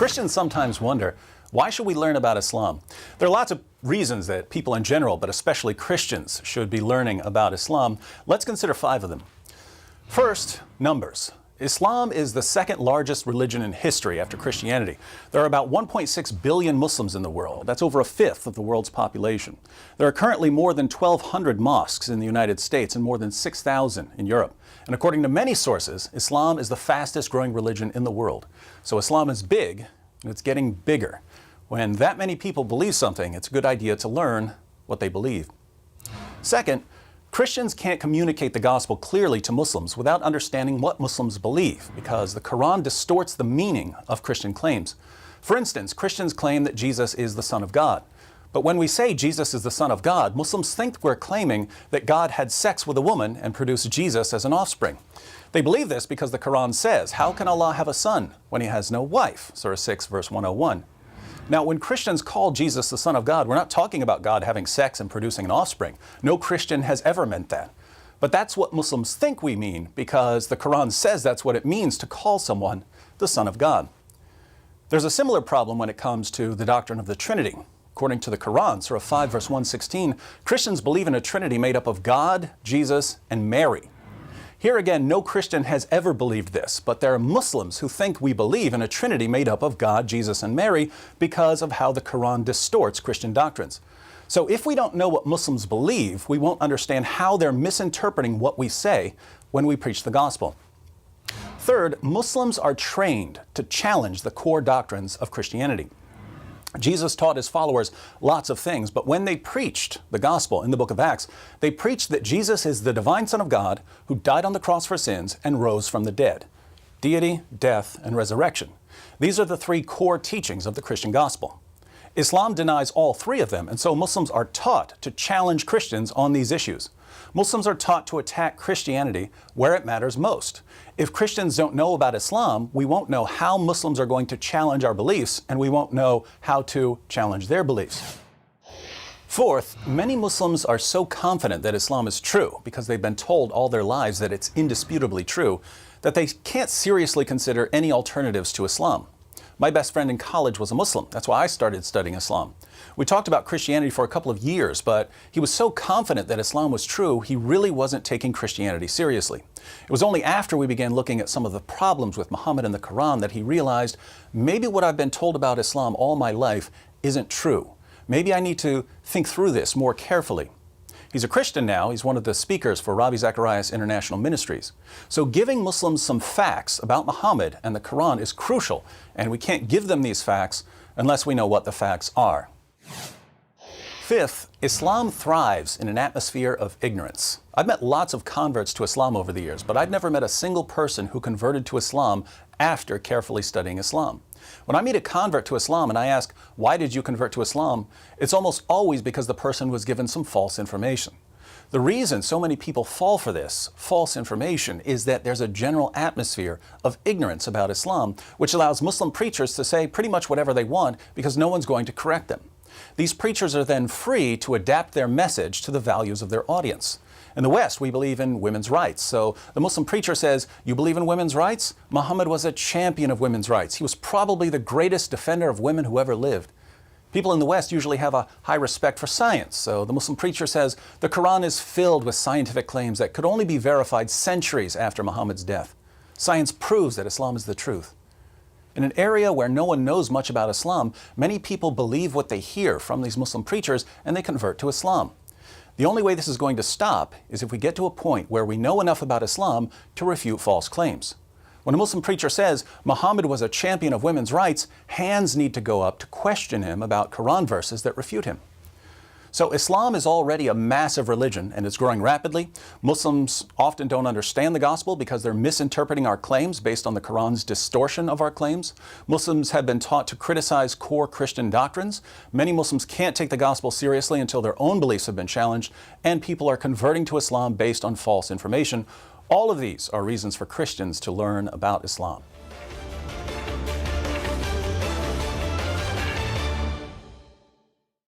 Christians sometimes wonder, why should we learn about Islam? There are lots of reasons that people in general, but especially Christians, should be learning about Islam. Let's consider 5 of them. First, numbers. Islam is the second largest religion in history after Christianity. There are about 1.6 billion Muslims in the world. That's over a fifth of the world's population. There are currently more than 1,200 mosques in the United States and more than 6,000 in Europe. And according to many sources, Islam is the fastest growing religion in the world. So Islam is big, and it's getting bigger. When that many people believe something, it's a good idea to learn what they believe. Second, Christians can't communicate the gospel clearly to Muslims without understanding what Muslims believe, because the Quran distorts the meaning of Christian claims. For instance, Christians claim that Jesus is the Son of God. But when we say Jesus is the Son of God, Muslims think we're claiming that God had sex with a woman and produced Jesus as an offspring. They believe this because the Quran says, "How can Allah have a son when he has no wife?" Surah 6, verse 101. Now, when Christians call Jesus the Son of God, we're not talking about God having sex and producing an offspring. No Christian has ever meant that. But that's what Muslims think we mean, because the Quran says that's what it means to call someone the Son of God. There's a similar problem when it comes to the doctrine of the Trinity. According to the Quran, Surah 5, verse 116, Christians believe in a Trinity made up of God, Jesus, and Mary. Here again, no Christian has ever believed this, but there are Muslims who think we believe in a Trinity made up of God, Jesus, and Mary because of how the Quran distorts Christian doctrines. So if we don't know what Muslims believe, we won't understand how they're misinterpreting what we say when we preach the gospel. Third, Muslims are trained to challenge the core doctrines of Christianity. Jesus taught his followers lots of things, but when they preached the gospel in the book of Acts, they preached that Jesus is the divine Son of God who died on the cross for sins and rose from the dead. Deity, death, and resurrection. These are the 3 core teachings of the Christian gospel. Islam denies all 3 of them, and so Muslims are taught to challenge Christians on these issues. Muslims are taught to attack Christianity where it matters most. If Christians don't know about Islam, we won't know how Muslims are going to challenge our beliefs, and we won't know how to challenge their beliefs. Fourth, many Muslims are so confident that Islam is true because they've been told all their lives that it's indisputably true, that they can't seriously consider any alternatives to Islam. My best friend in college was a Muslim. That's why I started studying Islam. We talked about Christianity for a couple of years, but he was so confident that Islam was true, he really wasn't taking Christianity seriously. It was only after we began looking at some of the problems with Muhammad and the Quran that he realized, maybe what I've been told about Islam all my life isn't true. Maybe I need to think through this more carefully. He's a Christian now. He's one of the speakers for Ravi Zacharias International Ministries. So giving Muslims some facts about Muhammad and the Quran is crucial, and we can't give them these facts unless we know what the facts are. Fifth, Islam thrives in an atmosphere of ignorance. I've met lots of converts to Islam over the years, but I've never met a single person who converted to Islam after carefully studying Islam. When I meet a convert to Islam and I ask, "Why did you convert to Islam?" it's almost always because the person was given some false information. The reason so many people fall for this false information is that there's a general atmosphere of ignorance about Islam, which allows Muslim preachers to say pretty much whatever they want because no one's going to correct them. These preachers are then free to adapt their message to the values of their audience. In the West, we believe in women's rights. So the Muslim preacher says, "You believe in women's rights? Muhammad was a champion of women's rights. He was probably the greatest defender of women who ever lived." People in the West usually have a high respect for science. So the Muslim preacher says, "The Quran is filled with scientific claims that could only be verified centuries after Muhammad's death. Science proves that Islam is the truth." In an area where no one knows much about Islam, many people believe what they hear from these Muslim preachers and they convert to Islam. The only way this is going to stop is if we get to a point where we know enough about Islam to refute false claims. When a Muslim preacher says Muhammad was a champion of women's rights, hands need to go up to question him about Quran verses that refute him. So Islam is already a massive religion and it's growing rapidly. Muslims often don't understand the gospel because they're misinterpreting our claims based on the Quran's distortion of our claims. Muslims have been taught to criticize core Christian doctrines. Many Muslims can't take the gospel seriously until their own beliefs have been challenged, and people are converting to Islam based on false information. All of these are reasons for Christians to learn about Islam.